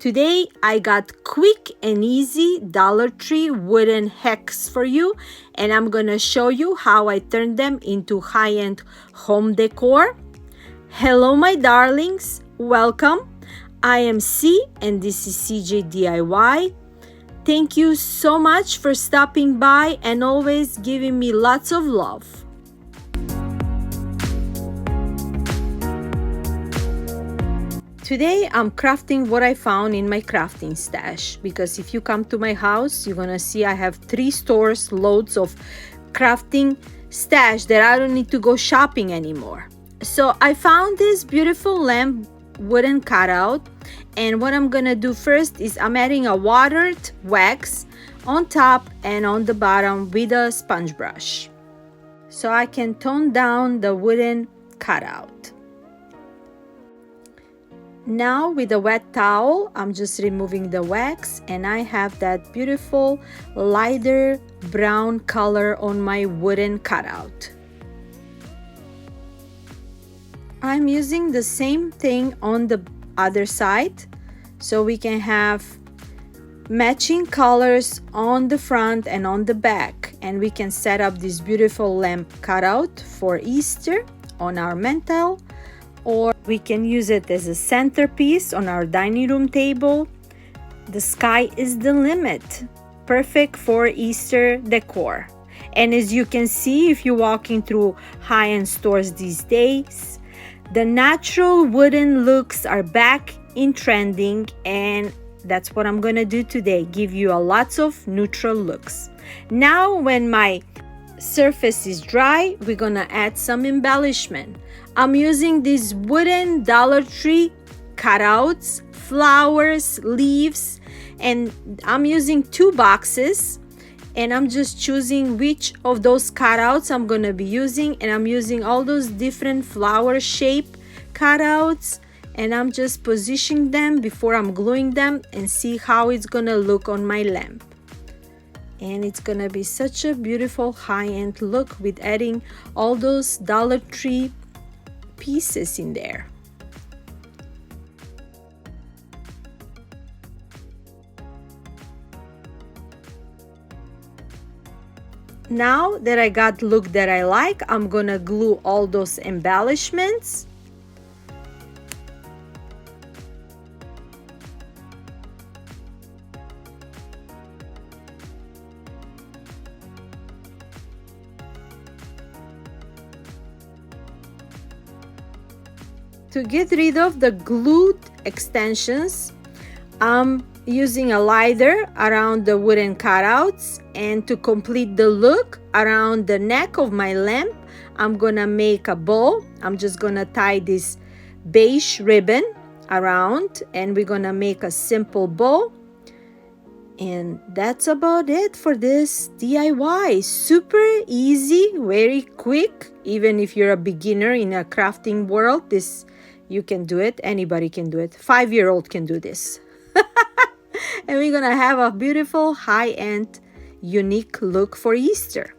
Today I got quick and easy Dollar Tree wooden hacks for you, and I'm gonna show you how I turned them into high-end home decor. Hello my darlings, welcome. I am C and this is ceejdiy. Thank you so much for stopping by and always giving me lots of love. Today I'm crafting what I found in my crafting stash, because if you come to my house, you're gonna see I have 3 stores loads of crafting stash that I don't need to go shopping anymore. So I found this beautiful lamp wooden cutout, and what I'm gonna do first is I'm adding a watered wax on top and on the bottom with a sponge brush so I can tone down the wooden cutout. Now with a wet towel, I'm just removing the wax, and I have that beautiful lighter brown color on my wooden cutout. I'm using the same thing on the other side so we can have matching colors on the front and on the back, and we can set up this beautiful lamp cutout for Easter on our mantel, or we can use it as a centerpiece on our dining room table. The sky is the limit. Perfect for Easter decor. And as you can see, if you're walking through high-end stores these days, the natural wooden looks are back in trending, and that's what I'm gonna do today, give you a lots of neutral looks. Now when my surface is dry, we're gonna add some embellishment. I'm using these wooden Dollar Tree cutouts, flowers, leaves, and I'm using 2 boxes, and I'm just choosing which of those cutouts I'm gonna be using, and I'm using all those different flower shape cutouts, and I'm just positioning them before I'm gluing them and see how it's gonna look on my lamp. And it's gonna be such a beautiful high-end look with adding all those Dollar Tree pieces in there. Now that I got the look that I like, I'm gonna glue all those embellishments. To get rid of the glued extensions, I'm using a lighter around the wooden cutouts, and to complete the look around the neck of my lamp, I'm gonna make a bow. I'm just gonna tie this beige ribbon around, and we're gonna make a simple bow. And that's about it for this DIY. Super easy, very quick. Even if you're a beginner in a crafting world, this you can do it. Anybody can do it. 5-year-old can do this. And we're gonna have a beautiful high-end unique look for Easter.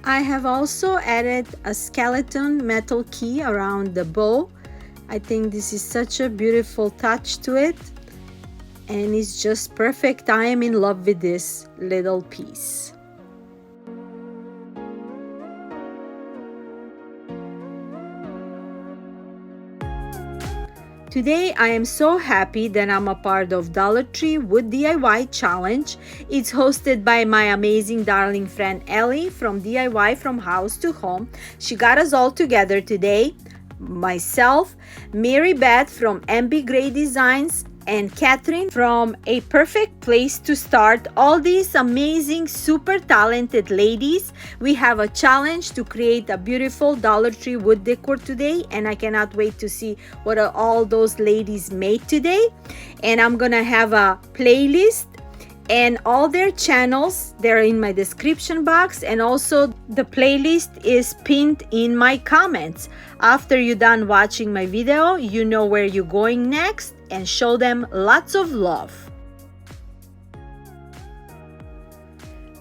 I have also added a skeleton metal key around the bow. I think this is such a beautiful touch to it, and it's just perfect. I am in love with this little piece. Today I am so happy that I'm a part of Dollar Tree Wood DIY Challenge. It's hosted by my amazing darling friend Elli from DIY From House to Home. She got us all together today. Myself, Beth from MB Gray Designs, and Catherine from A Perfect Place to Start. All these amazing, super talented ladies. We have a challenge to create a beautiful Dollar Tree wood decor today, and I cannot wait to see what all those ladies made today. And I'm gonna have a playlist, and all their channels, they're in my description box, and also the playlist is pinned in my comments. After you're done watching my video, you know where you're going next, and show them lots of love.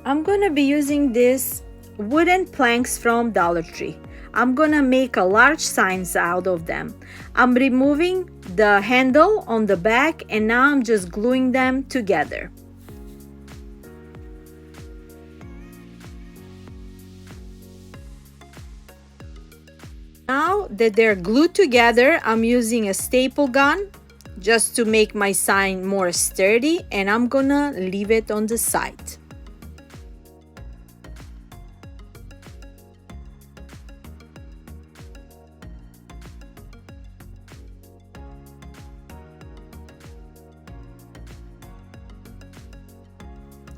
I'm gonna be using these wooden planks from Dollar Tree. I'm gonna make a large signs out of them. I'm removing the handle on the back, and now I'm just gluing them together. Now that they're glued together, I'm using a staple gun just to make my sign more sturdy, and I'm gonna leave it on the side.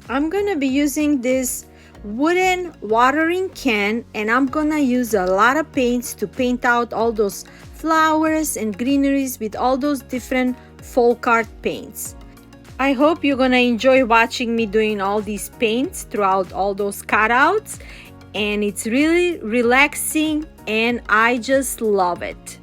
I'm gonna be using this wooden watering can, and I'm gonna use a lot of paints to paint out all those flowers and greeneries with all those different folk art paints. I hope you're gonna enjoy watching me doing all these paints throughout all those cutouts, and it's really relaxing and I just love it.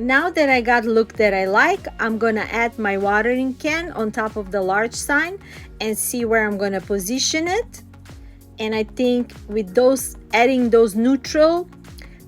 Now that I got look that I like, I'm gonna add my watering can on top of the large sign and see where I'm gonna position it. And I think with those, adding those neutral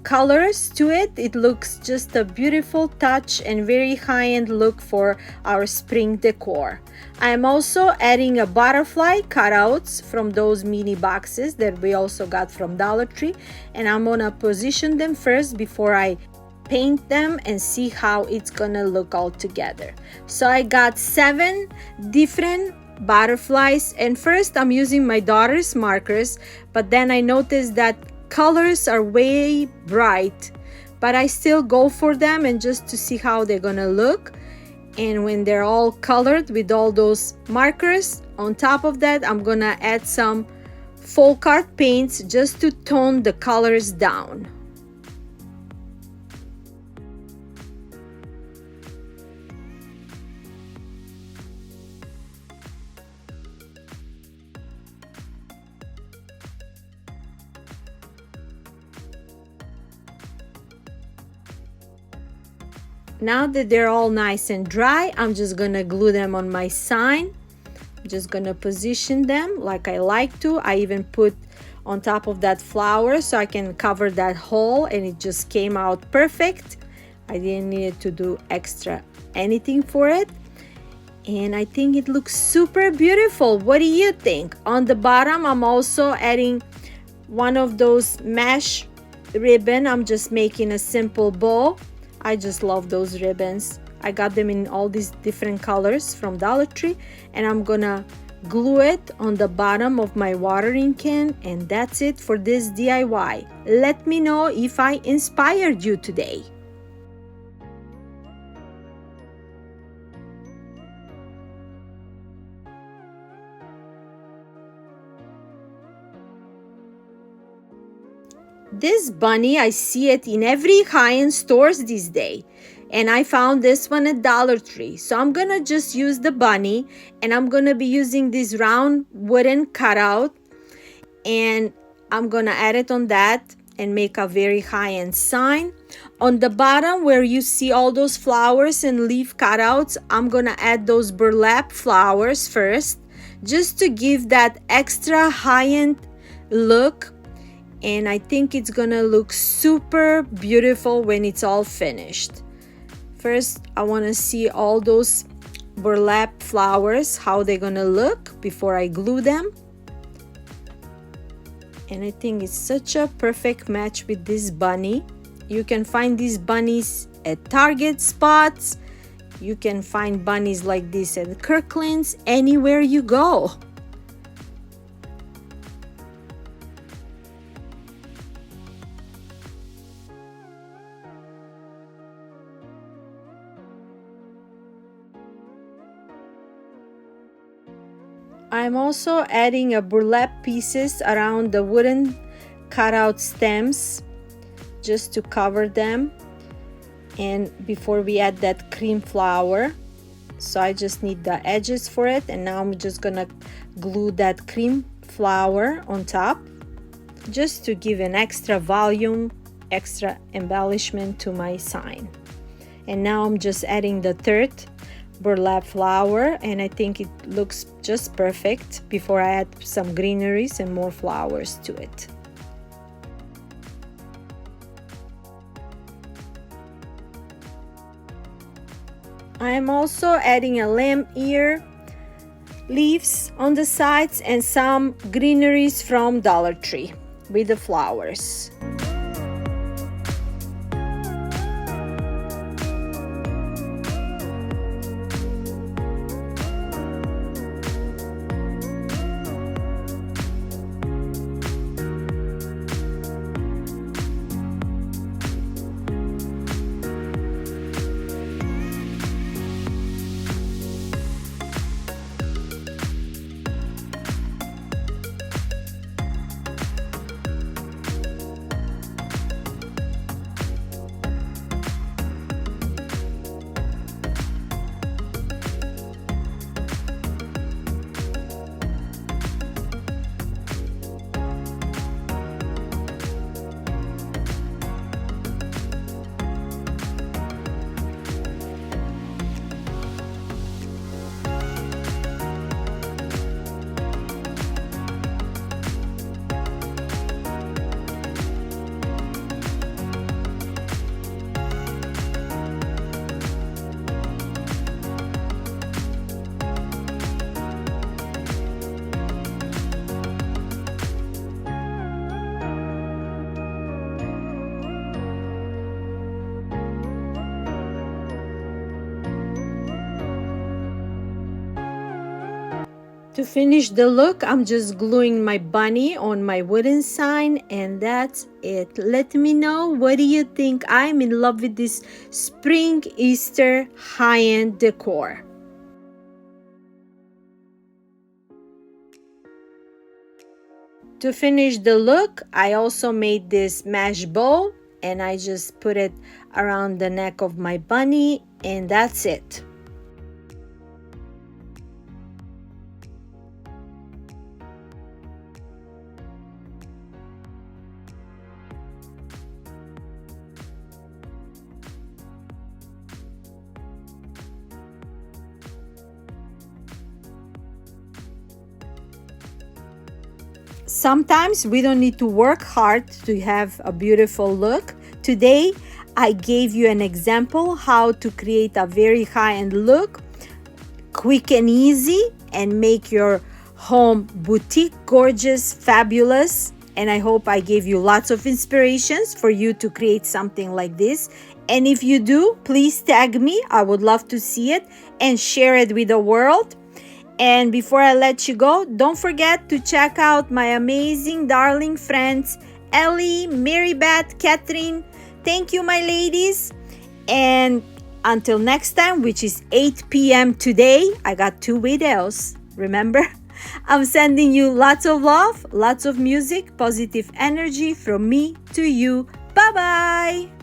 colors to it, it looks just a beautiful touch and very high-end look for our spring decor. I am also adding a butterfly cutouts from those mini boxes that we also got from Dollar Tree, and I'm gonna position them first before I paint them and see how it's gonna look all together. So I got 7 different butterflies, and first I'm using my daughter's markers, but then I noticed that colors are way bright, but I still go for them and just to see how they're gonna look. And when they're all colored with all those markers, on top of that I'm gonna add some folk art paints just to tone the colors down. Now that they're all nice and dry, I'm just gonna glue them on my sign. I'm just gonna position them like I like to. I even put on top of that flower so I can cover that hole, and it just came out perfect. I didn't need to do extra anything for it, and I think it looks super beautiful. What do you think? On the bottom I'm also adding one of those mesh ribbon, I'm just making a simple bow. I just love those ribbons. I got them in all these different colors from Dollar Tree, and I'm gonna glue it on the bottom of my watering can, and that's it for this DIY. Let me know if I inspired you today. This bunny, I see it in every high-end stores these days. And I found this one at Dollar Tree. So I'm gonna just use the bunny, and I'm gonna be using this round wooden cutout, and I'm gonna add it on that and make a very high-end sign. On the bottom where you see all those flowers and leaf cutouts, I'm gonna add those burlap flowers first, just to give that extra high-end look. And I think it's gonna look super beautiful when it's all finished. First, I want to see all those burlap flowers, how they're gonna look before I glue them. And I think it's such a perfect match with this bunny. You can find these bunnies at Target spots. You can find bunnies like this at Kirkland's, anywhere you go. I'm also adding a burlap pieces around the wooden cutout stems just to cover them, and before we add that cream flower. So I just need the edges for it, and now I'm just gonna glue that cream flower on top just to give an extra volume, extra embellishment to my sign. And now I'm just adding the third burlap flower, and I think it looks just perfect before I add some greeneries and more flowers to it. I am also adding a lamb ear leaves on the sides and some greeneries from Dollar Tree with the flowers. To finish the look, I'm just gluing my bunny on my wooden sign, and that's it. Let me know, what do you think? I'm in love with this spring Easter high-end decor. To finish the look, I also made this mesh bow, and I just put it around the neck of my bunny, and that's it. Sometimes we don't need to work hard to have a beautiful look. Today, I gave you an example how to create a very high-end look, quick and easy, and make your home boutique, gorgeous, fabulous. And I hope I gave you lots of inspirations for you to create something like this. And if you do, please tag me. I would love to see it and share it with the world. And before I let you go, don't forget to check out my amazing darling friends, Elli, Mary Beth, Catherine. Thank you, my ladies. And until next time, which is 8 p.m. today, I got 2 videos. Remember? I'm sending you lots of love, lots of music, positive energy from me to you. Bye-bye.